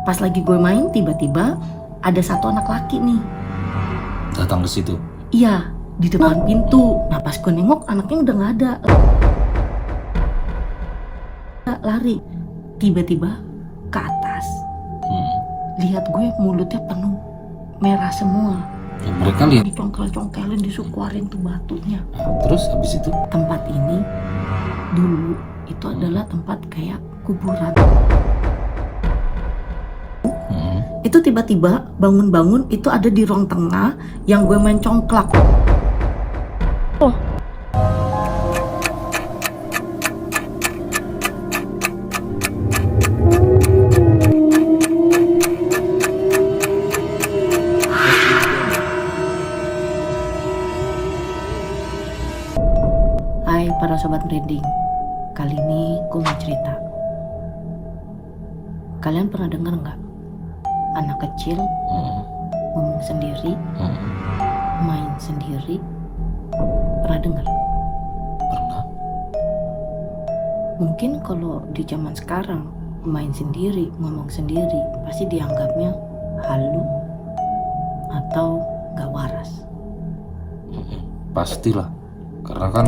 Pas lagi gue main, tiba-tiba ada satu anak laki nih Datang ke situ. iya di depan pintu. Nah pas gue nengok anaknya udah nggak ada, lari tiba-tiba ke atas. Lihat gue mulutnya penuh merah semua. Ya, mereka lihat. Dicongkel-congkelin, disukuarin tuh batunya. Terus habis itu Tempat ini dulu itu adalah tempat kayak kuburan. Itu tiba-tiba bangun-bangun itu ada di ruang tengah yang gue main congklak. Hai para sobat branding, kali ini gue mau cerita. Kalian pernah dengar nggak anak kecil ngomong sendiri, main sendiri? Pernah dengar? pernah. Mungkin kalau di zaman sekarang main sendiri, ngomong sendiri pasti dianggapnya halu atau gak waras. Pastilah, karena kan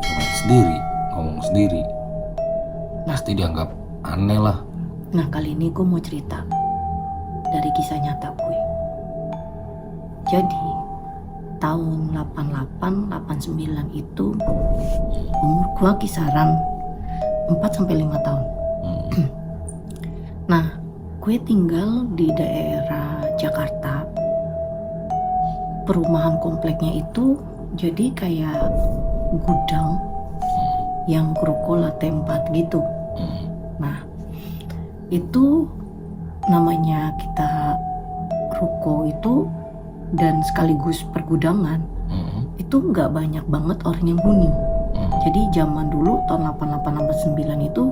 main sendiri, ngomong sendiri, pasti dianggap aneh lah. Nah kali ini gue mau cerita dari kisah nyata gue. Jadi tahun 88-89 itu umur gue kisaran 4-5 tahun. Nah gue tinggal di daerah Jakarta. Perumahan kompleknya itu jadi kayak gudang yang ruko lantai 4 gitu. Nah itu namanya kita ruko itu dan sekaligus pergudangan itu nggak banyak banget orang yang huni. Jadi zaman dulu tahun 88-89 itu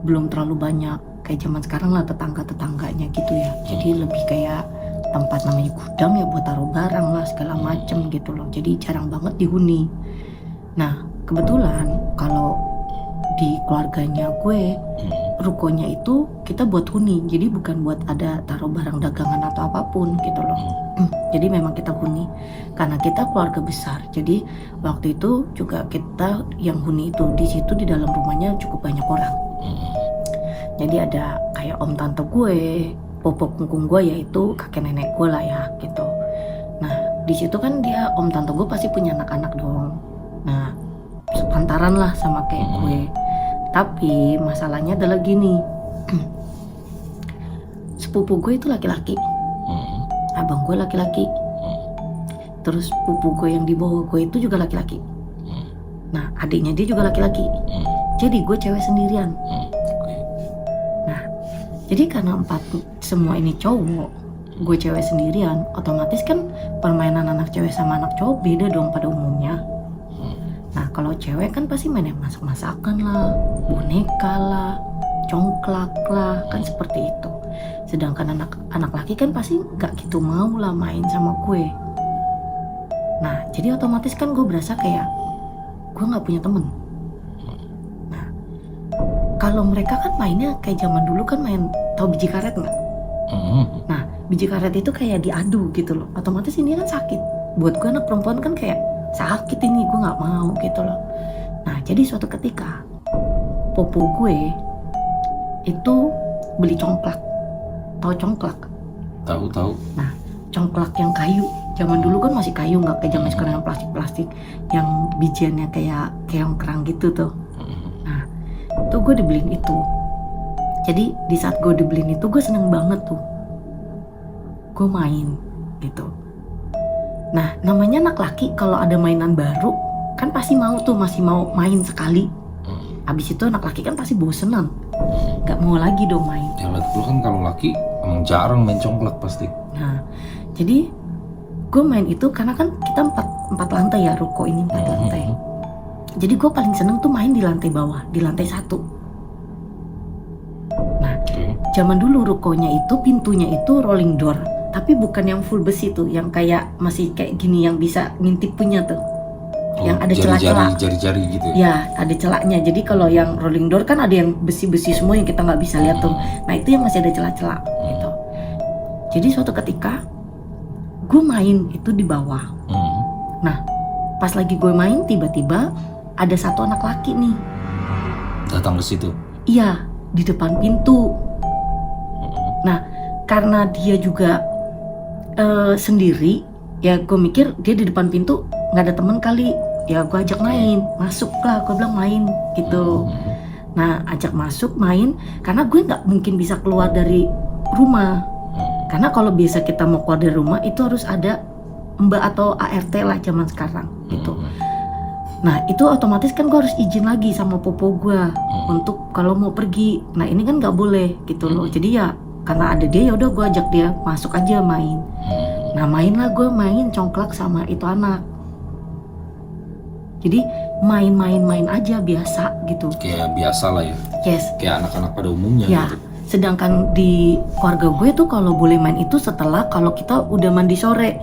belum terlalu banyak kayak zaman sekarang lah tetangga-tetangganya gitu ya. Jadi lebih kayak tempat namanya gudang ya buat taruh barang lah segala macem gitu loh. Jadi jarang banget dihuni. Nah kebetulan kalau di keluarganya gue rukonya itu kita buat huni, jadi bukan buat ada taruh barang dagangan atau apapun gitu loh. Jadi memang kita huni karena kita keluarga besar. Jadi waktu itu juga kita yang huni itu di situ di dalam rumahnya cukup banyak orang. Jadi ada kayak om tante gue, popok kungkung gue yaitu kakek nenek gue lah ya gitu. Nah di situ kan dia om tante gue pasti punya anak-anak dong. Nah sepantaran lah sama kayak gue. Tapi masalahnya adalah gini, sepupu gue itu laki-laki, abang gue laki-laki, terus sepupu gue yang di bawah gue itu juga laki-laki. Nah adiknya dia juga laki-laki, jadi gue cewek sendirian. Nah jadi karena semua ini cowok, gue cewek sendirian, otomatis kan permainan anak cewek sama anak cowok beda dong pada umumnya. Nah kalau cewek kan pasti main yang masak-masakan lah, boneka lah, congklak lah, kan seperti itu. Sedangkan anak laki kan pasti gak gitu mau lah main sama gue. Nah jadi otomatis kan gue berasa kayak gue gak punya temen. Nah kalau mereka kan mainnya kayak zaman dulu kan main, tau biji karet gak? Nah biji karet itu kayak diadu gitu loh, otomatis ini kan sakit. Buat gue anak perempuan kan kayak sakit ini, gue nggak mau gitu loh. Nah jadi suatu ketika popo gue itu beli congklak. Tahu congklak? Tahu. Nah congklak yang kayu, zaman dulu kan masih kayu, nggak kayak zaman sekarang yang plastik yang bijiannya kayak keong-kerang gitu tuh. Nah itu gue dibeliin itu. Jadi di saat gue dibeliin itu gue seneng banget tuh, gue main gitu. Nah namanya anak laki kalau ada mainan baru kan pasti mau tuh, masih mau main sekali. Abis itu anak laki kan pasti bosenan, gak mau lagi dong main. Yang lagi kan kalau laki emang jarang main congklak pasti. Nah jadi gue main itu karena kan kita empat lantai ya, ruko ini 4 lantai. Jadi gue paling seneng tuh main di lantai bawah, di lantai 1. Nah zaman dulu rukonya itu pintunya itu rolling door, tapi bukan yang full besi tuh, yang kayak masih kayak gini yang bisa ngintip punya tuh. yang ada celah-celah. Jari-jari gitu ya? Ya, ada celahnya. Jadi kalau yang rolling door kan ada yang besi-besi semua yang kita nggak bisa lihat tuh. Nah itu yang masih ada celah-celah gitu. Jadi suatu ketika gue main itu di bawah. Nah pas lagi gue main tiba-tiba ada satu anak laki nih Datang ke situ? iya di depan pintu. Nah karena dia juga sendiri ya, gue mikir dia di depan pintu nggak ada temen kali, ya gue ajak main, masuk lah, gue bilang main gitu. Nah ajak masuk main karena gue nggak mungkin bisa keluar dari rumah, karena kalau biasa kita mau keluar dari rumah itu harus ada mbak atau ART lah zaman sekarang gitu. Nah itu otomatis kan gue harus izin lagi sama popo gue untuk kalau mau pergi. Nah ini kan nggak boleh gitu loh. Jadi ya karena ada dia ya udah gue ajak dia masuk aja main. Nah mainlah gue main congklak sama itu anak. Jadi main aja biasa gitu. Kayak biasa lah ya? Yes. Kayak anak-anak pada umumnya Ya. gitu. Sedangkan di keluarga gue tuh kalau boleh main itu setelah kalau kita udah mandi sore.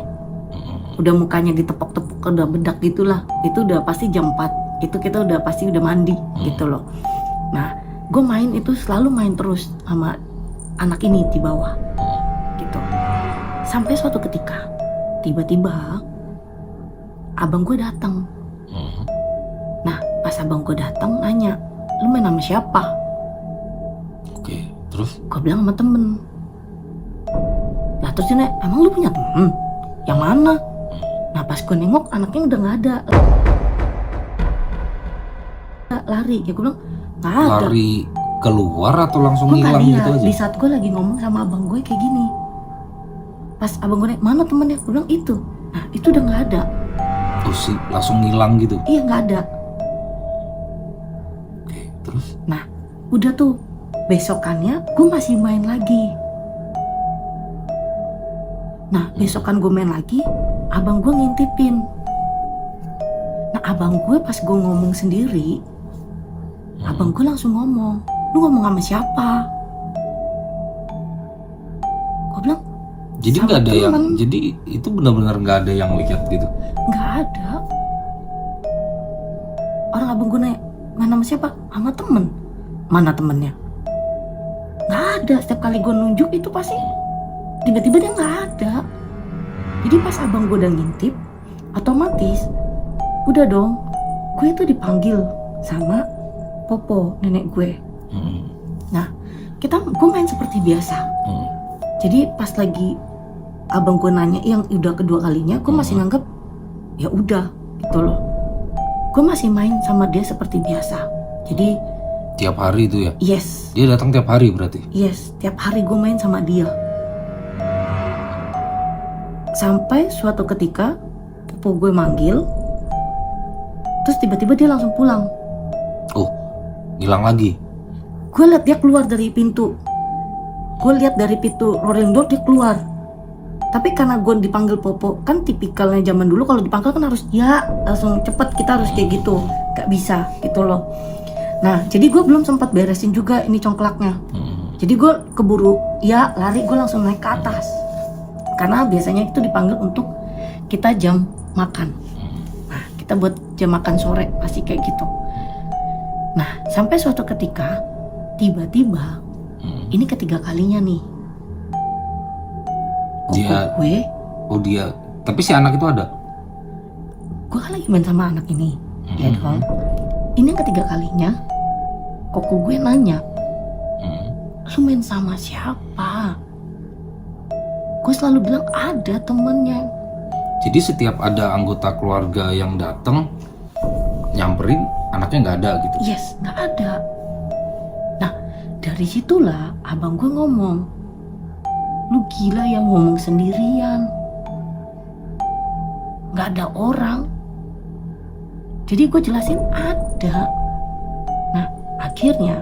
Udah mukanya ditepok-tepok, udah bedak gitulah. Itu udah pasti jam 4. Itu kita udah pasti udah mandi gitu loh. Nah, gue main itu selalu main terus sama anak ini di bawah. Gitu. Sampai suatu ketika tiba-tiba abang gue datang. Nah, pas abang gue datang nanya, "Lu main sama siapa?" Oke, terus? Gue bilang sama temen. Lah terus dia nanya, "Emang lu punya temen? Yang mana?" Nah pas gue nengok anaknya udah gak ada. Lari, ya gue bilang gak ada. Lari keluar atau langsung Gue gak hilang lihat, gitu aja? di saat gue lagi ngomong sama abang gue kayak gini. Pas abang gue nanya, "Mana temennya?" Gue bilang itu. Nah itu udah gak ada. Oh sih, langsung hilang gitu? Iya gak ada. Oke, terus? Nah udah tuh, besokannya gue masih main lagi. Nah besokan gue main lagi, abang gue ngintipin. Nah abang gue pas gue ngomong sendiri, abang gue langsung ngomong, "Lu ngomong sama siapa?" Gue bilang, Jadi "Sama nggak ada yang, temen." jadi itu benar-benar nggak ada yang lihat gitu? Nggak ada. Orang abang gue nanya, "Main sama siapa?" "Sama temen." "Mana temennya?" Nggak ada. Setiap kali gue nunjuk itu pasti tiba-tiba dia nggak ada. Jadi pas abang gue udah ngintip, otomatis udah dong, gue itu dipanggil sama popo nenek gue. Nah gue main seperti biasa. Jadi pas lagi abang gue nanya yang udah kedua kalinya, gue masih nganggep ya udah gitu loh. Gue masih main sama dia seperti biasa. Jadi Tiap hari itu ya? yes, Dia datang tiap hari berarti? yes, tiap hari gue main sama dia. Sampai suatu ketika popo gue manggil, terus tiba-tiba dia langsung pulang. Oh, hilang lagi? Gue liat dia keluar dari pintu. Gue liat dari pintu rolling door dia keluar. Tapi karena gue dipanggil popo, kan tipikalnya zaman dulu kalau dipanggil kan harus ya langsung cepet, kita harus kayak gitu. Gak bisa gitu loh. Nah jadi gue belum sempat beresin juga ini congklaknya. Jadi gue keburu ya lari, gue langsung naik ke atas. Karena biasanya itu dipanggil untuk kita jam makan. Nah kita buat jam makan sore pasti kayak gitu. Nah sampai suatu ketika tiba-tiba ini ketiga kalinya nih, Dia, gue, oh dia, tapi si anak itu ada? gue kan lagi main sama anak ini, ya dong. Ini yang ketiga kalinya, koko gue nanya, "Lu main sama siapa?" Gue selalu bilang ada temennya. Jadi setiap ada anggota keluarga yang datang nyamperin, anaknya nggak ada gitu? Yes, nggak ada. Nah dari situlah abang gue ngomong, "Lu gila yang ngomong sendirian, nggak ada orang." Jadi gue jelasin ada. Nah akhirnya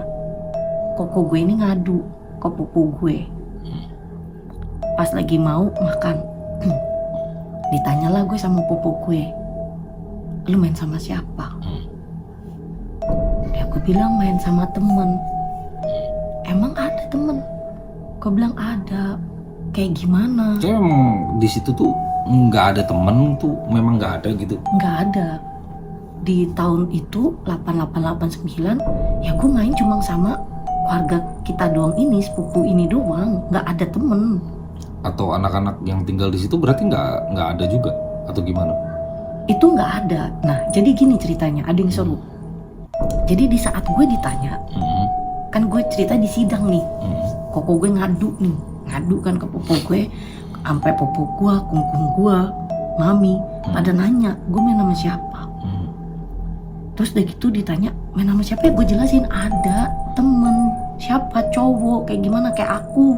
koko gue ini ngadu ke pupu gue. Pas lagi mau makan, ditanyalah gue sama pupu gue, "Lu main sama siapa?" Ya gue bilang main sama temen. "Emang ada temen?" Gue bilang ada. "Kayak gimana?" Kayak emang di situ tuh nggak ada temen tuh, memang nggak ada gitu? Nggak ada. di tahun itu 8889 ya gue main cuma sama keluarga kita doang ini, sepupu ini doang, nggak ada temen. Atau anak-anak yang tinggal di situ berarti nggak ada juga atau gimana? Itu nggak ada. Nah jadi gini ceritanya, ada yang seru. Jadi di saat gue ditanya, kan gue cerita di sidang nih, koko gue ngadu kan ke popo gue, sampai popo gue, kungkung gue, mami pada nanya gue main sama siapa. Terus udah gitu ditanya main sama siapa, ya gue jelasin ada temen, siapa, cowok, kayak gimana, kayak aku.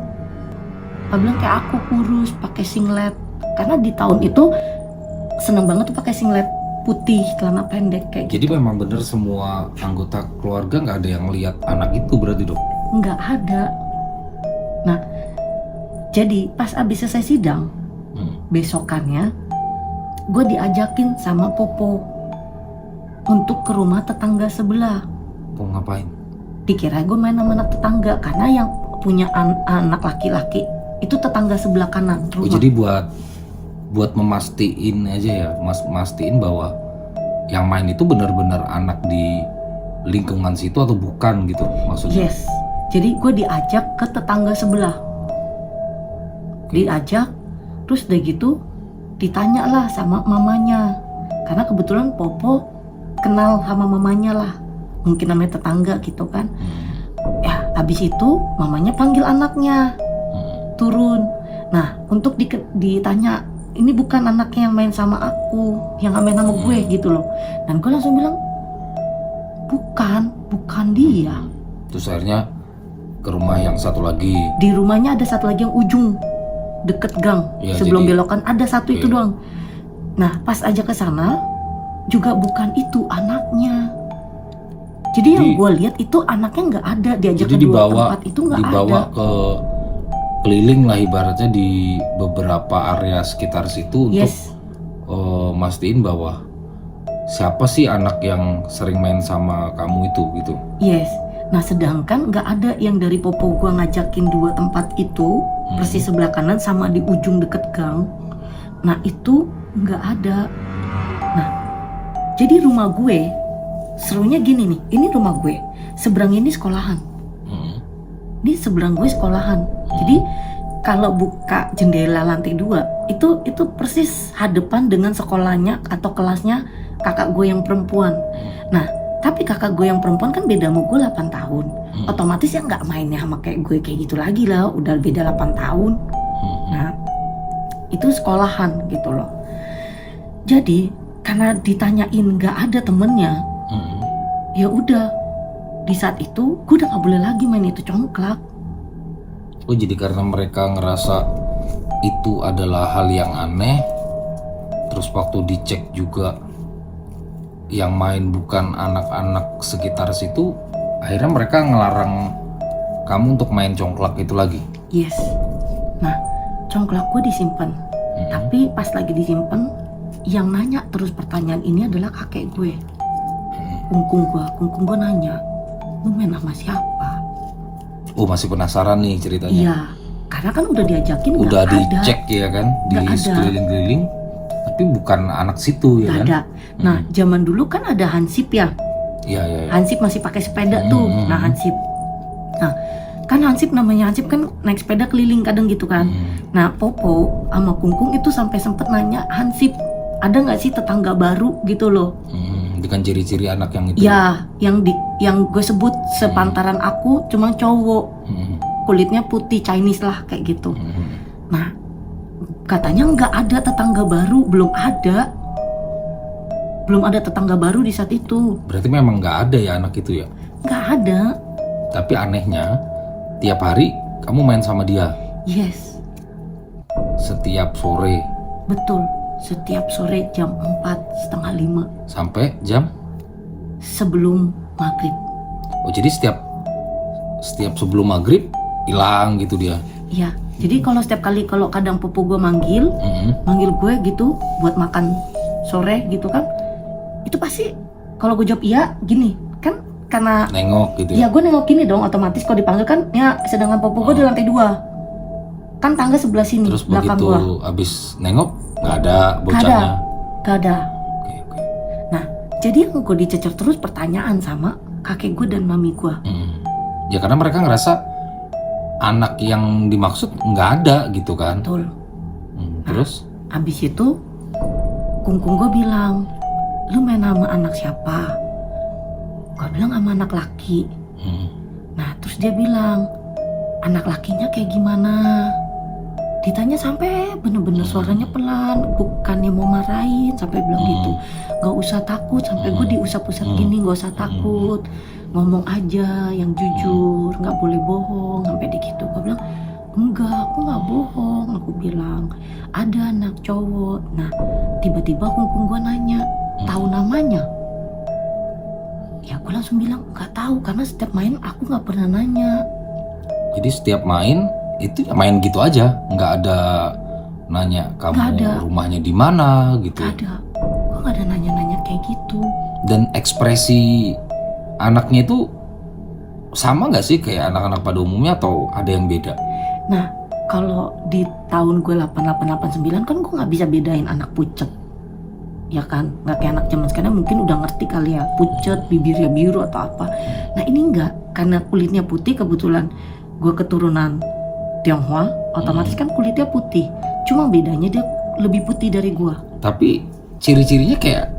Dia bilang kayak aku, kurus, pakai singlet, karena di tahun itu seneng banget tuh pakai singlet putih, celana pendek kayak Jadi gitu. memang bener semua anggota keluarga nggak ada yang lihat anak itu berarti dok? Nggak ada. Nah jadi pas abis selesai sidang, besokannya gue diajakin sama popo untuk ke rumah tetangga sebelah. Mau ngapain? Dikira gue main sama anak tetangga, karena yang punya anak laki-laki itu tetangga sebelah kanan rumah. Oh, jadi buat memastiin aja ya, mastiin bahwa yang main itu benar-benar anak di lingkungan situ atau bukan gitu maksudnya? Yes, jadi gue diajak ke tetangga sebelah. Diajak, terus udah gitu ditanya lah sama mamanya, karena kebetulan popo kenal sama mamanya lah, mungkin namanya tetangga gitu kan. Ya habis itu mamanya panggil anaknya turun. Nah untuk ditanya, ini bukan anaknya yang main sama aku, yang main sama gue gitu loh. Dan gue langsung bilang bukan dia. Terus akhirnya ke rumah yang satu lagi. Di rumahnya ada satu lagi yang ujung deket gang, Ya, sebelum jadi- belokan ada satu itu doang. Nah pas aja ke sana juga bukan itu anaknya. Jadi yang gue lihat itu anaknya nggak ada, diajak Jadi ke dua dibawa tempat itu nggak ada. dibawa ke keliling lah ibaratnya di beberapa area sekitar situ untuk Yes, mastiin bahwa siapa sih anak yang sering main sama kamu itu gitu. yes. Nah sedangkan nggak ada yang dari popo gue ngajakin dua tempat itu, persis sebelah kanan sama di ujung deket gang. Nah itu nggak ada. Nah jadi rumah gue, serunya gini nih, ini rumah gue, seberang ini sekolahan. Ini seberang gue sekolahan. Jadi kalau buka jendela lantai 2 itu persis hadapan dengan sekolahnya atau kelasnya kakak gue yang perempuan. Nah tapi kakak gue yang perempuan kan beda sama gue 8 tahun. Otomatis ya nggak mainnya sama kayak gue kayak gitu lagi lah, udah beda 8 tahun. Nah itu sekolahan gitu loh. Jadi karena ditanyain nggak ada temennya, ya udah di saat itu gue udah nggak boleh lagi main itu congklak. Oh jadi karena mereka ngerasa itu adalah hal yang aneh, terus waktu dicek juga yang main bukan anak-anak sekitar situ, akhirnya mereka ngelarang kamu untuk main congklak itu lagi. Yes. Nah congklak gue disimpan. Tapi pas lagi disimpan, yang nanya terus pertanyaan ini adalah kakek gue, kungkung gue nanya, lu main sama siapa? Oh masih penasaran nih ceritanya. Iya, karena kan udah diajakin Udah nggak ada. dicek ya kan, di Nggak ada. sekeliling-keliling, tapi bukan anak situ ya Nggak kan? ada. Nah zaman dulu kan ada hansip ya. Iya iya. Hansip masih pakai sepeda tuh. Nah hansip. Nah kan hansip namanya hansip kan naik sepeda keliling kadang gitu kan. Nah popo sama kungkung itu sampai sempet nanya, hansip ada nggak sih tetangga baru gitu loh? Dengan ciri-ciri anak yang itu. Ya, yang gue sebut sepantaran aku cuma cowok, kulitnya putih Chinese lah kayak gitu. Nah, katanya nggak ada tetangga baru, belum ada tetangga baru di saat itu, Berarti memang nggak ada ya anak itu ya. nggak ada. Tapi anehnya tiap hari kamu main sama dia Yes, setiap sore betul. Setiap sore jam 4:30 sampai jam. sebelum maghrib. Oh jadi setiap sebelum maghrib hilang gitu dia. Iya. Jadi kalau setiap kali kalau kadang popo gue manggil gue gitu buat makan sore gitu kan, itu pasti kalau gue jawab iya gini kan, karena Nengok gitu ya ya. gue nengok gini dong, otomatis kalau dipanggil kan ya, sedangkan popo gue di lantai 2 kan, tangga sebelah sini Terus belakang begitu gue abis nengok nggak ada bocahnya. gak ada. Oke. Nah Jadi yang gue dicecer terus pertanyaan sama kakek gue dan mami gue. Ya karena mereka ngerasa anak yang dimaksud nggak ada gitu kan. Betul. Terus? Abis itu kungkung gue bilang, lu main sama anak siapa? Gue bilang sama anak laki. Nah terus dia bilang, anak lakinya kayak gimana? Ditanya sampai bener-bener suaranya pelan, bukannya mau marahin, sampai bilang gitu. Gak usah takut, sampai gue diusap-usap gini, gak usah takut. Ngomong aja yang jujur, gak boleh bohong, sampai gitu. Gue bilang, enggak, aku gak bohong. Aku bilang, ada anak cowok. Nah, tiba-tiba kungkung gue nanya, tahu namanya? Ya gue langsung bilang, gak tahu, karena setiap main aku gak pernah nanya. Jadi setiap main itu ya main gitu aja, nggak ada nanya kamu rumahnya di mana gitu. Gak ada, gue gak ada nanya-nanya kayak gitu. Dan ekspresi anaknya itu sama nggak sih kayak anak-anak pada umumnya atau ada yang beda? Nah, kalau di tahun gue 8889 kan gue nggak bisa bedain anak pucet, ya kan? Nggak kayak anak zaman sekarang mungkin udah ngerti kali ya, pucet, bibirnya biru atau apa. Nah ini nggak, karena kulitnya putih, kebetulan gue keturunan Tionghoa, otomatis kan kulitnya putih. Cuma bedanya dia lebih putih dari gua. Tapi ciri-cirinya kayak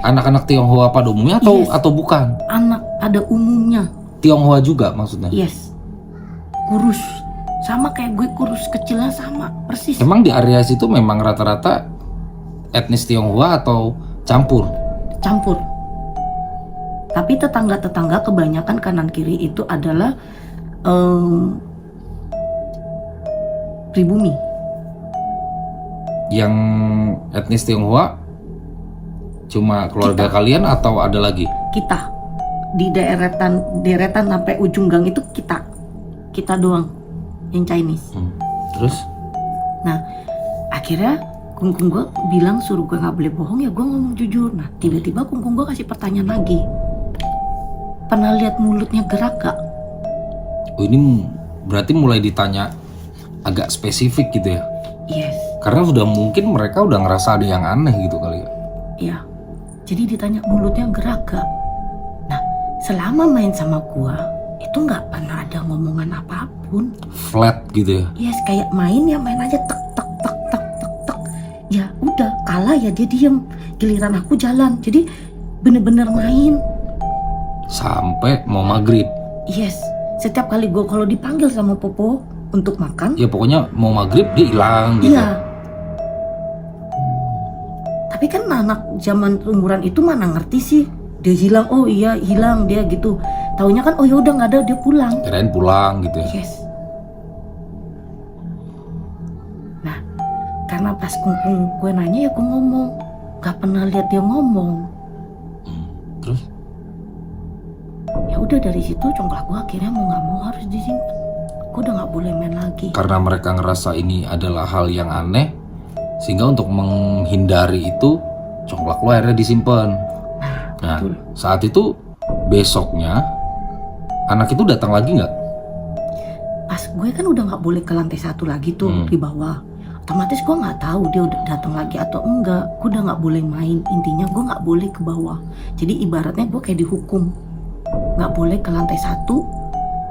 anak-anak Tionghoa pada umumnya atau bukan? Anak pada umumnya. Tionghoa juga maksudnya? Yes. Kurus. Sama kayak gue kurus, kecilnya sama, persis. Emang di area situ memang rata-rata etnis Tionghoa atau campur? Campur. Tapi tetangga-tetangga kebanyakan kanan kiri itu adalah pribumi. Yang etnis Tionghoa cuma keluarga kita. Kalian atau ada lagi? Kita di deretan sampai ujung gang itu kita doang yang Chinese. Terus? Nah akhirnya kungkung gue bilang suruh gue nggak boleh bohong, ya gue ngomong jujur. Nah tiba-tiba kungkung gue kasih pertanyaan lagi, pernah lihat mulutnya gerak gak? Oh, ini berarti mulai ditanya agak spesifik gitu ya? Yes. Karena sudah mungkin mereka udah ngerasa ada yang aneh gitu kali ya? Iya. Jadi ditanya mulutnya gerak gak? Nah selama main sama gua itu nggak pernah ada ngomongan apapun. Flat gitu ya? Yes, kayak main ya main aja tek tek tek tek tek tek. Ya udah kalah ya dia diem. Giliran aku jalan. Jadi bener-bener main. Sampai mau maghrib? Yes. Setiap kali gua kalau dipanggil sama Popo untuk makan, ya pokoknya mau maghrib dia hilang gitu. Iya. Tapi kan anak zaman umuran itu mana ngerti sih, dia hilang, oh iya hilang dia gitu. Taunya kan oh ya udah nggak ada, dia pulang. Kirain pulang gitu ya. Yes. Nah karena pas kungkung gue nanya ya gue ngomong, nggak pernah lihat dia ngomong. Terus? Ya udah dari situ congklak gue akhirnya mau nggak mau harus disimpan. Gue udah nggak boleh main lagi. Karena mereka ngerasa ini adalah hal yang aneh, sehingga untuk menghindari itu congklak lo akhirnya disimpan. Nah betul. Saat itu besoknya anak itu datang lagi nggak? Pas gue kan udah nggak boleh ke lantai 1 lagi tuh di bawah. Otomatis gue nggak tahu dia udah datang lagi atau enggak. Gue udah nggak boleh main. Intinya gue nggak boleh ke bawah. Jadi ibaratnya gue kayak dihukum. Nggak boleh ke lantai 1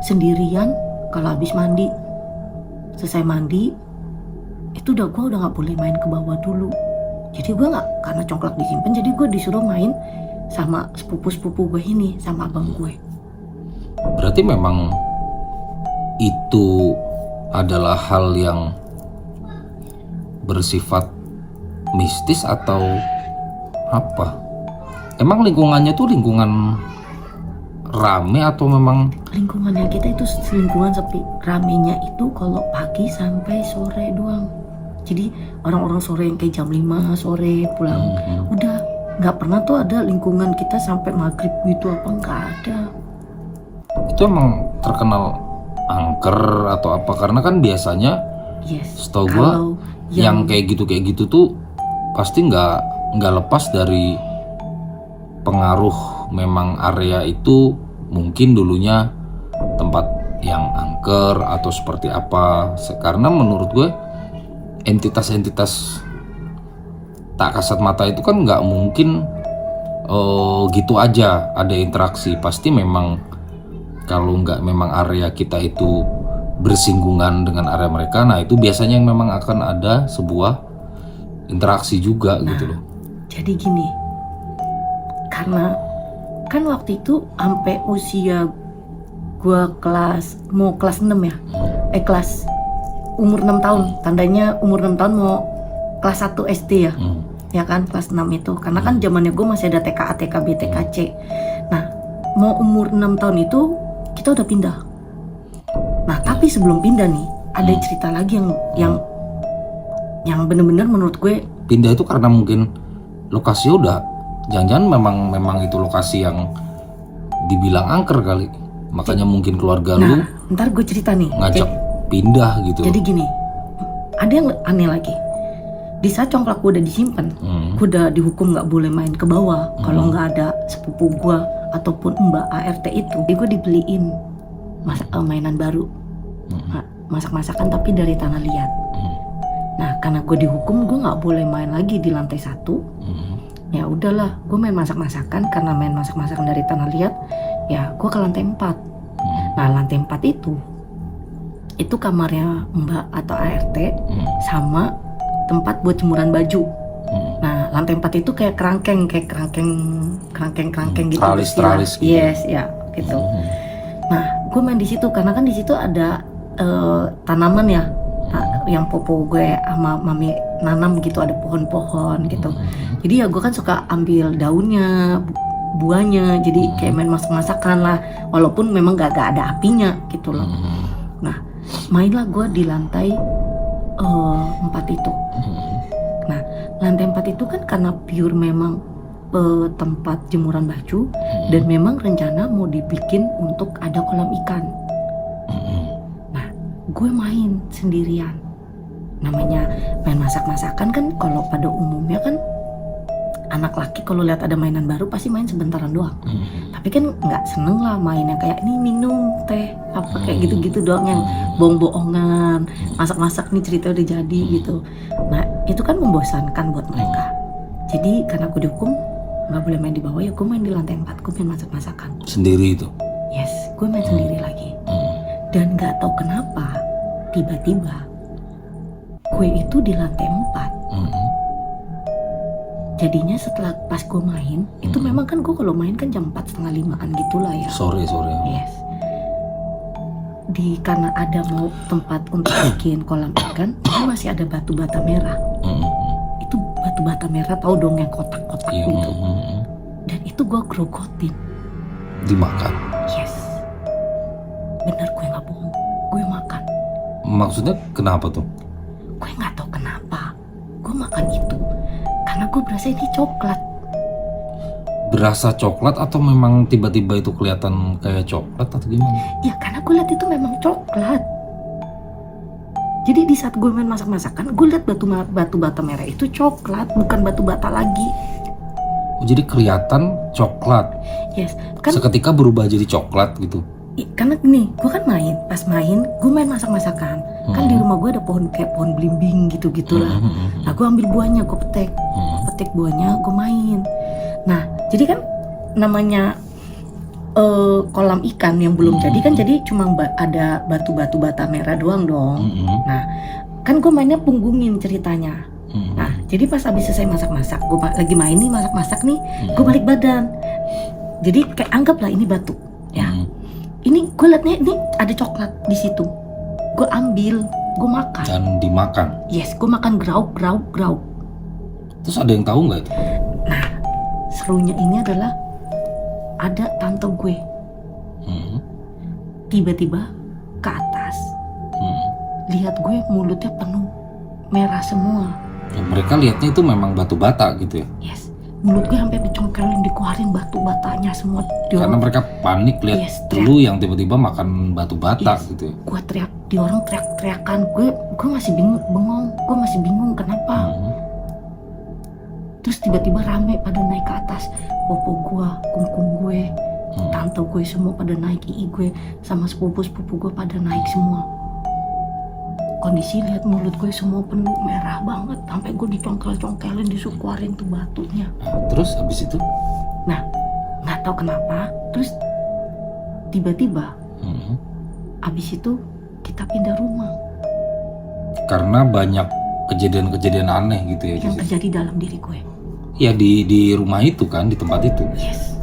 sendirian. Kalau habis mandi, selesai mandi, itu gue udah nggak boleh main ke bawah dulu. Jadi gue nggak, karena congklak disimpan, jadi gue disuruh main sama sepupu gue ini, sama abang gue. Berarti memang itu adalah hal yang bersifat mistis atau apa? Emang lingkungannya tuh lingkungan rame atau memang lingkungannya kita itu lingkungan sepi. Ramenya itu kalau pagi sampai sore doang. Jadi orang-orang sore yang kayak jam 5 sore pulang. Udah nggak pernah tuh ada lingkungan kita sampai maghrib gitu apa, nggak ada. Itu emang terkenal angker atau apa? Karena kan biasanya setahu gua yang kayak gitu tuh pasti nggak lepas dari pengaruh. Memang area itu mungkin dulunya tempat yang angker atau seperti apa. Karena menurut gue entitas-entitas tak kasat mata itu kan nggak mungkin gitu aja ada interaksi. Pasti memang kalau nggak memang area kita itu bersinggungan dengan area mereka, nah itu biasanya yang memang akan ada sebuah interaksi juga gitu loh. Jadi gini, karena kan waktu itu sampai usia gua mau kelas 6 ya, kelas umur 6 tahun, tandanya umur 6 tahun mau kelas 1 SD ya, ya kan kelas 6 itu, karena kan zamannya gue masih ada TKA, TKB, TKC. Nah, mau umur 6 tahun itu kita udah pindah. Nah, tapi sebelum pindah nih, ada cerita lagi yang bener-bener menurut gue. Pindah itu karena mungkin lokasinya udah, jangan-jangan memang itu lokasi yang dibilang angker kali, makanya mungkin keluarga lu ntar gue cerita nih ngajak pindah gitu. Jadi gini, ada yang aneh lagi. Di saat congklak gue udah disimpan, gue udah dihukum nggak boleh main ke bawah kalau nggak ada sepupu gue ataupun mbak ART itu. Jadi gue dibeliin mainan baru, masak-masakan tapi dari tanah liat. Nah, karena gue dihukum, gue nggak boleh main lagi di lantai 1. Ya udahlah, gue main masak-masakan. Karena main masak-masakan dari tanah liat, ya gue ke lantai 4. Nah, lantai 4 itu kamarnya mbak atau ART sama tempat buat jemuran baju. Nah, lantai 4 itu kayak kerangkeng gitu. Teralis gitu. Yes, ya gitu. Nah, gue main di situ karena kan di situ ada tanaman ya, yang popo gue sama mami nanam gitu, ada pohon-pohon gitu. Jadi ya gue kan suka ambil daunnya, buahnya, jadi kayak main masak-masakan lah, walaupun memang gak ada apinya gitu loh. Nah, mainlah gue di lantai 4 itu. Nah, lantai 4 itu kan karena pure memang tempat jemuran baju, dan memang rencana mau dibikin untuk ada kolam ikan. Nah, gue main sendirian. Namanya main masak-masakan kan, kalau pada umumnya kan anak laki kalau lihat ada mainan baru pasti main sebentaran doang. Tapi kan nggak seneng lah main yang kayak ini minum teh apa kayak gitu-gitu doang, yang bohong-bohongan, masak-masak nih cerita udah jadi gitu. Nah, itu kan membosankan buat mereka. Jadi karena aku dihukum nggak boleh main di bawah, ya gue main di lantai 4, gue main masak-masakan Sendiri itu? Yes, gue main sendiri lagi. Dan nggak tahu kenapa tiba-tiba gue itu di lantai 4. Jadinya setelah pas gue main, itu memang kan gue kalau main kan jam 4:30-an gitulah ya. Sore. Yes. Karena ada mau tempat untuk bikin kolam ikan, itu masih ada batu bata merah. Itu batu bata merah, tahu dong yang kotak-kotak gitu. Dan itu gue grogotin. Dimakan? Yes. Bener, gue nggak bohong, gue makan. Maksudnya kenapa tuh? Gue nggak tahu kenapa gue makan itu, karena gue berasa ini coklat. Berasa coklat atau memang tiba-tiba itu kelihatan kayak coklat atau gimana? Ya karena gue lihat itu memang coklat. Jadi di saat gue main masak-masakan, gue lihat batu bata merah itu coklat, bukan batu bata lagi. Oh, jadi kelihatan coklat. Yes, kan Seketika berubah jadi coklat gitu. Karena gini, gue kan pas main gue main masak-masakan. Kan di rumah gue ada pohon kayak pohon belimbing gitu-gitulah. Nah, gue ambil buahnya, gue petik buahnya, gue main. Nah, jadi kan namanya kolam ikan yang belum jadi kan, jadi cuma ada batu bata merah doang dong. Nah, kan gue mainnya punggungin ceritanya. Nah, jadi pas habis selesai masak-masak, gue lagi main nih masak-masak nih, gue balik badan. Jadi kayak anggaplah ini batu, ya. Ini gue liatnya ini ada coklat di situ. Gue ambil, gue makan. Dan dimakan? Yes, gue makan grauk. Terus ada yang tahu nggak itu? Nah, serunya ini adalah ada tante gue tiba-tiba ke atas, lihat gue mulutnya penuh merah semua. Ya, mereka lihatnya itu memang batu bata gitu ya? Yes, mulut gue sampai dicongkelin, dikeluarin batu batanya semua. Karena mereka panik lihat lu yang tiba-tiba makan batu bata gitu ya? Gue teriak, di orang teriak-teriakan, gue masih bingung kenapa. Terus tiba-tiba rame pada naik ke atas, popo gue, kungkung gue, tante gue semua pada naik, ii gue sama sepupu-sepupu gue pada naik semua. kondisi lihat mulut gue semua penuh merah banget, sampai gue dicongkel-congkelin, disukuarin tuh batunya. Terus habis itu? Nah, nggak tahu kenapa, terus tiba-tiba abis itu kita pindah rumah. Karena banyak kejadian-kejadian aneh gitu ya Yang terjadi dalam diri gue. Ya di rumah itu kan, di tempat itu. Yes.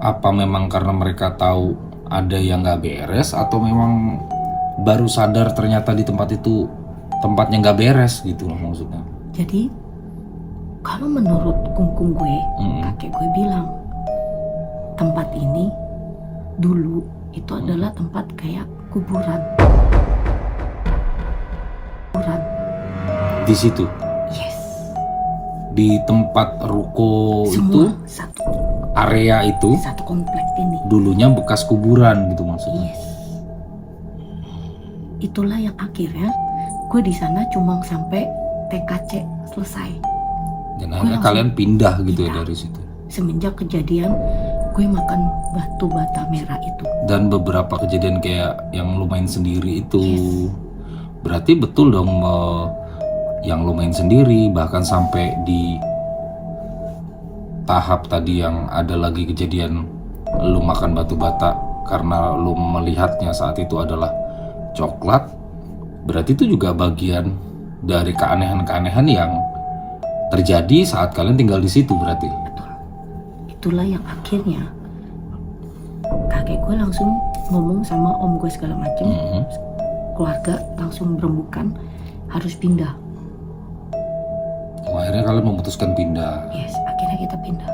Apa memang karena mereka tahu ada yang nggak beres, atau memang baru sadar ternyata di tempat itu tempatnya nggak beres gitu loh maksudnya? Jadi kalau menurut kungkung gue, kakek gue bilang tempat ini dulu itu adalah tempat kayak kuburan. Di situ, Yes. di tempat ruko Semua itu, satu area itu komplek ini. dulunya bekas kuburan gitu maksudnya. Yes. Itulah yang akhirnya gue di sana cuma sampai TKC selesai. Dan akhirnya kalian pindah gitu ya dari situ. Semenjak kejadian gue makan batu bata merah itu. Dan beberapa kejadian kayak yang lu main sendiri itu, berarti betul dong yang lu main sendiri, bahkan sampai di tahap tadi yang ada lagi kejadian lu makan batu bata karena lu melihatnya saat itu adalah coklat. Berarti itu juga bagian dari keanehan-keanehan yang terjadi saat kalian tinggal di situ berarti. Betul. Itulah yang akhirnya kakek gue langsung ngomong sama om gue segala macem. Keluarga langsung berembukan harus pindah. Akhirnya kalian memutuskan pindah. Yes, akhirnya kita pindah.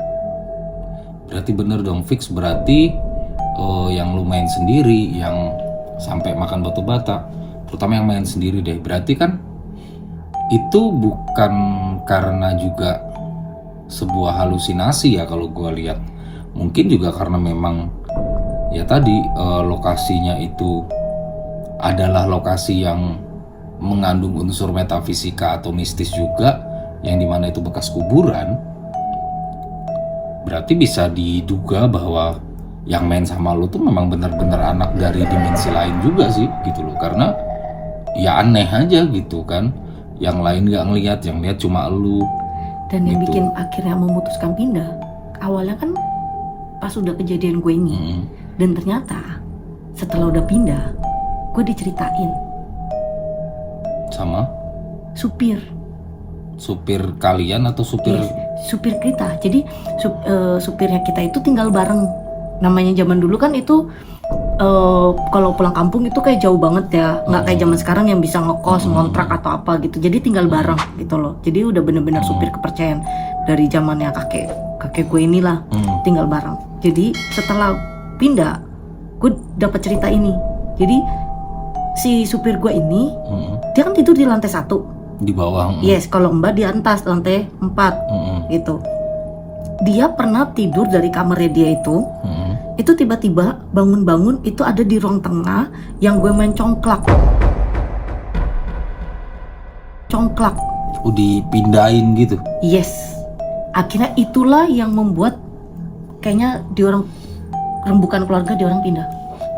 Berarti bener dong fix, berarti yang lu main sendiri, yang sampai makan batu bata, terutama yang main sendiri deh, berarti kan itu bukan karena juga sebuah halusinasi ya kalau gua lihat. Mungkin juga karena memang ya tadi lokasinya itu adalah lokasi yang mengandung unsur metafisika atau mistis juga, yang dimana itu bekas kuburan. Berarti bisa diduga bahwa yang main sama lu tuh memang benar-benar anak dari dimensi lain juga sih gitu loh. Karena ya aneh aja gitu kan, yang lain gak ngeliat, yang lihat cuma lu. Dan yang gitu. bikin akhirnya memutuskan pindah, awalnya kan pas udah kejadian gue ini, dan ternyata setelah udah pindah, gue diceritain Sama supir kalian atau supir? Yes, supir kita. Jadi supirnya kita itu tinggal bareng. Namanya zaman dulu kan itu kalau pulang kampung itu kayak jauh banget ya, nggak kayak zaman sekarang yang bisa ngekos, ngontrak atau apa gitu. Jadi tinggal bareng gitu loh. Jadi udah bener-bener supir kepercayaan dari zamannya kakek gue inilah, tinggal bareng. Jadi setelah pindah, gue dapat cerita ini. Jadi si supir gue ini, dia kan tidur di lantai 1. Di bawah. Yes, kalau Mbak di atas lantai 4 gitu. Dia pernah tidur dari kamarnya dia itu tiba-tiba bangun-bangun itu ada di ruang tengah yang gue main congklak. Dipindahin gitu. Yes. Akhirnya itulah yang membuat kayaknya rembukan keluarga di orang pindah.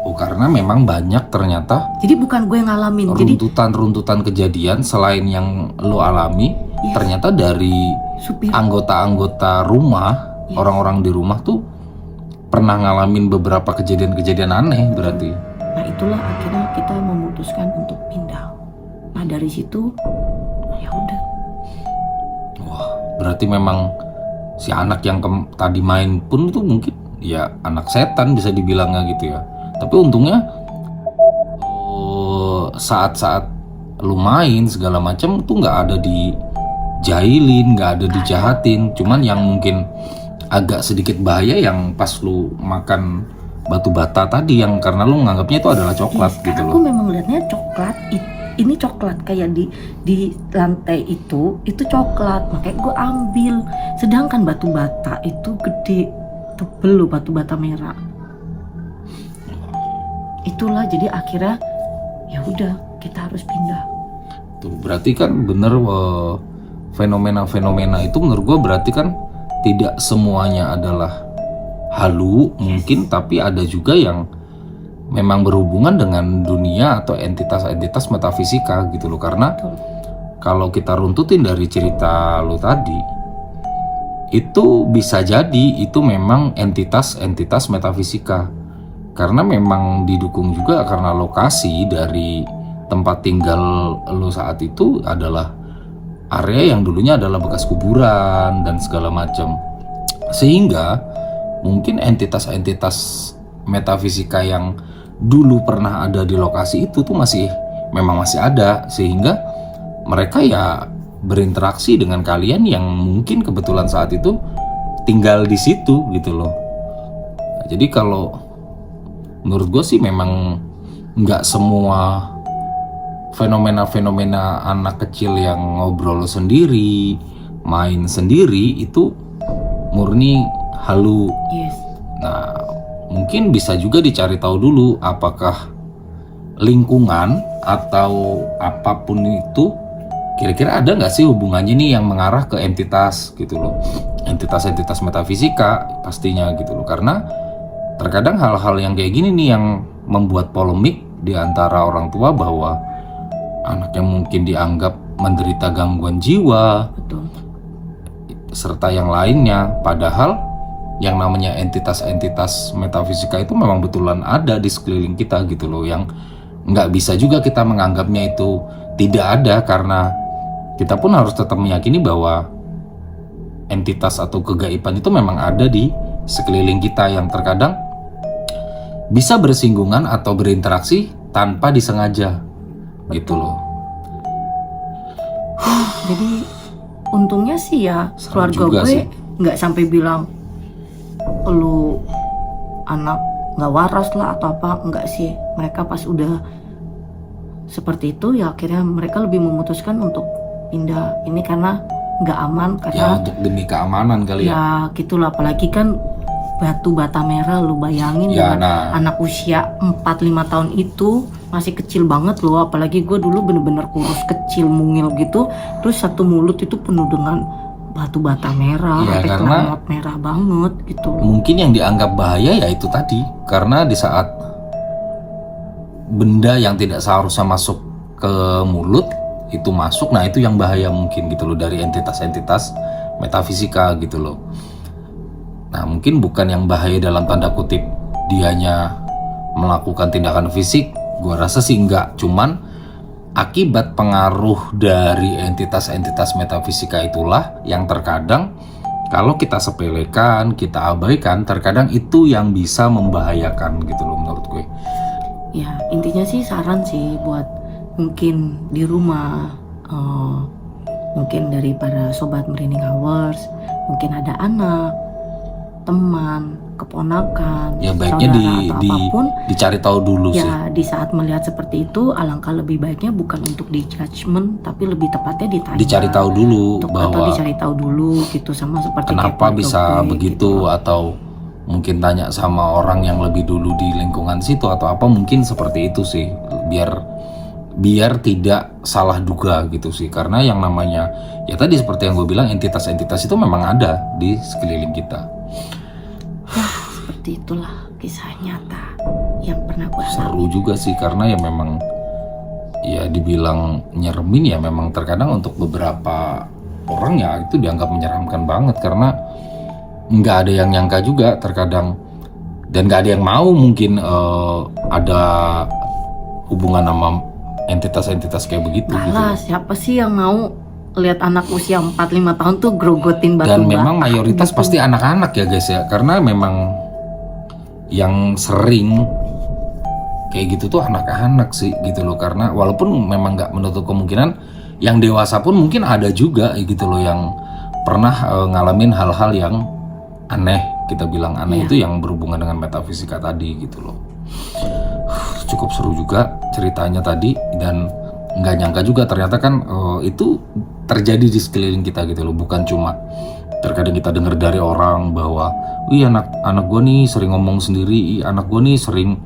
Oh, karena memang banyak ternyata. Jadi bukan gue ngalamin. Runtutan kejadian selain yang lo alami, ternyata dari supir, anggota-anggota rumah, orang-orang di rumah tuh pernah ngalamin beberapa kejadian-kejadian aneh berarti. Nah itulah akhirnya kita memutuskan untuk pindah. Nah dari situ ya udah. Wah, berarti memang si anak yang tadi main pun itu mungkin ya anak setan bisa dibilangnya gitu ya. Tapi untungnya saat-saat lu main segala macam tuh nggak ada dijailin, nggak ada dijahatin. Cuman yang mungkin agak sedikit bahaya yang pas lu makan batu bata tadi, yang karena lu nganggapnya itu adalah coklat gitu loh. Aku memang lihatnya coklat, ini coklat kayak di lantai itu coklat, makanya gue ambil. Sedangkan batu bata itu gede, tebel loh, batu bata merah. Itulah jadi akhirnya ya udah kita harus pindah. Tuh berarti kan bener fenomena-fenomena itu menurut gue berarti kan tidak semuanya adalah halu mungkin, tapi ada juga yang memang berhubungan dengan dunia atau entitas-entitas metafisika gitu loh. Karena Betul. kalau kita runtutin dari cerita lu tadi, itu bisa jadi itu memang entitas-entitas metafisika. Karena memang didukung juga karena lokasi dari tempat tinggal lu saat itu adalah area yang dulunya adalah bekas kuburan dan segala macam. Sehingga mungkin entitas-entitas metafisika yang dulu pernah ada di lokasi itu tuh memang masih ada, sehingga mereka ya berinteraksi dengan kalian yang mungkin kebetulan saat itu tinggal di situ gitu loh. Nah, jadi kalau menurut gue sih memang nggak semua fenomena-fenomena anak kecil yang ngobrol sendiri, main sendiri itu murni halu. Yes. Nah, mungkin bisa juga dicari tahu dulu apakah lingkungan atau apapun itu kira-kira ada nggak sih hubungannya nih yang mengarah ke entitas gitu loh. Entitas-entitas metafisika pastinya gitu loh. Karena terkadang hal-hal yang kayak gini nih yang membuat polemik di antara orang tua bahwa anaknya mungkin dianggap menderita gangguan jiwa, Betul. serta yang lainnya. Padahal yang namanya entitas-entitas metafisika itu memang betulan ada di sekeliling kita gitu loh, yang nggak bisa juga kita menganggapnya itu tidak ada, karena kita pun harus tetap meyakini bahwa entitas atau kegaiban itu memang ada di sekeliling kita yang terkadang bisa bersinggungan atau berinteraksi tanpa disengaja. Gitu loh. Jadi untungnya sih ya Serem keluarga juga gue sih. nggak sampai bilang lu anak nggak waras lah atau apa, enggak sih. Mereka pas udah seperti itu ya akhirnya mereka lebih memutuskan untuk pindah ini karena nggak aman, Ya karena untuk demi keamanan kali ya. ya gitulah, apalagi kan batu bata merah, lu bayangin Ya, dengan nah. anak usia 4-5 tahun itu masih kecil banget loh, apalagi gue dulu bener-bener kurus kecil mungil gitu, terus satu mulut itu penuh dengan batu bata merah, Ya, sampai karena kelamat merah banget gitu. Mungkin yang dianggap bahaya ya itu tadi, karena di saat benda yang tidak seharusnya masuk ke mulut itu masuk, nah itu yang bahaya mungkin gitu loh dari entitas-entitas metafisika gitu loh. Nah mungkin bukan yang bahaya dalam tanda kutip dianya melakukan tindakan fisik, gua rasa sih enggak, cuman akibat pengaruh dari entitas-entitas metafisika itulah yang terkadang kalau kita sepelekan, kita abaikan, terkadang itu yang bisa membahayakan gitu loh menurut gue. Ya intinya sih saran sih buat mungkin di rumah, mungkin dari para sobat Merinding Hours, mungkin ada anak, teman, keponakan, Ya baiknya saudara atau apapun, dicari tahu dulu sih. ya di saat melihat seperti itu alangkah lebih baiknya bukan untuk di judgment tapi lebih tepatnya ditanya, Dicari tahu dulu atau bahwa dicari tahu dulu gitu, sama seperti kenapa kayak bisa keluarga gue, begitu, gitu. atau mungkin tanya sama orang yang lebih dulu di lingkungan situ atau apa, mungkin seperti itu sih, biar tidak salah duga gitu sih. Karena yang namanya ya tadi seperti yang gue bilang, entitas-entitas itu memang ada di sekeliling kita. Seperti itulah kisah nyata yang pernah gue alami. Seru juga sih, karena ya memang ya dibilang nyeremin ya memang terkadang untuk beberapa orang ya itu dianggap menyeramkan banget, karena nggak ada yang nyangka juga terkadang, dan nggak ada yang mau mungkin ada hubungan sama entitas-entitas kayak begitu gitu. Alah, siapa sih yang mau lihat anak usia 4-5 tahun tuh grogotin batu Dan bata memang mayoritas gitu. pasti anak-anak ya guys ya, karena memang yang sering kayak gitu tuh anak-anak sih gitu loh. Karena walaupun memang nggak menutup kemungkinan yang dewasa pun mungkin ada juga gitu loh yang pernah ngalamin hal-hal yang aneh, kita bilang aneh. Iya. Itu yang berhubungan dengan metafisika tadi gitu loh. Cukup seru juga ceritanya tadi, dan nggak nyangka juga ternyata kan itu terjadi di sekeliling kita gitu loh. Bukan cuma terkadang kita dengar dari orang bahwa wih anak gue nih sering ngomong sendiri, anak gue nih sering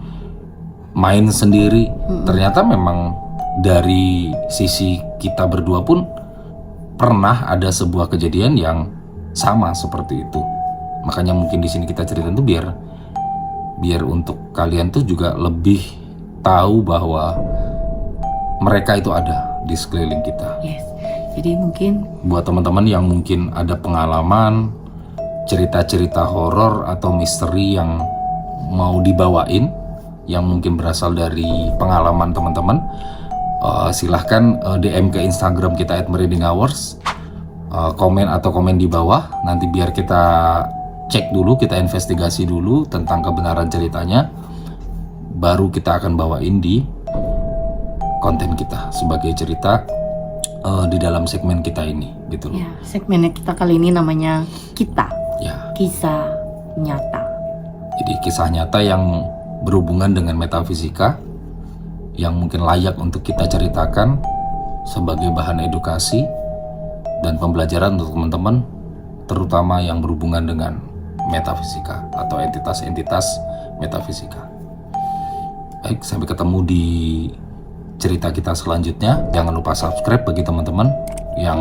main sendiri. Ternyata memang dari sisi kita berdua pun pernah ada sebuah kejadian yang sama seperti itu. Makanya mungkin di sini kita ceritain tuh biar biar untuk kalian tuh juga lebih tahu bahwa mereka itu ada di sekeliling kita. Yes. Jadi mungkin Buat teman-teman yang mungkin ada pengalaman cerita-cerita horor atau misteri yang mau dibawain, yang mungkin berasal dari pengalaman teman-teman, silahkan DM ke Instagram kita @merindinghours, komen di bawah. Nanti biar kita cek dulu, kita investigasi dulu tentang kebenaran ceritanya, baru kita akan bawain di konten kita sebagai cerita di dalam segmen kita ini, gitu loh. ya, segmennya kita kali ini namanya Ya, Kisah Nyata. jadi kisah nyata yang berhubungan dengan metafisika yang mungkin layak untuk kita ceritakan sebagai bahan edukasi dan pembelajaran untuk teman-teman, terutama yang berhubungan dengan metafisika atau entitas-entitas metafisika. Baik, sampai ketemu di cerita kita selanjutnya. Jangan lupa subscribe bagi teman-teman yang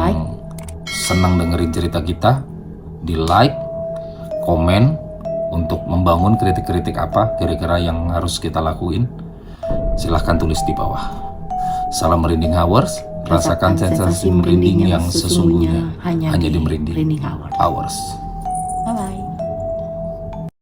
senang dengerin cerita kita, di like, komen untuk membangun kritik-kritik apa kira-kira yang harus kita lakuin. Silahkan tulis di bawah. Salam Merinding Hours, rasakan sensasi merinding yang sesungguhnya hanya di Merinding Hours. Bye bye.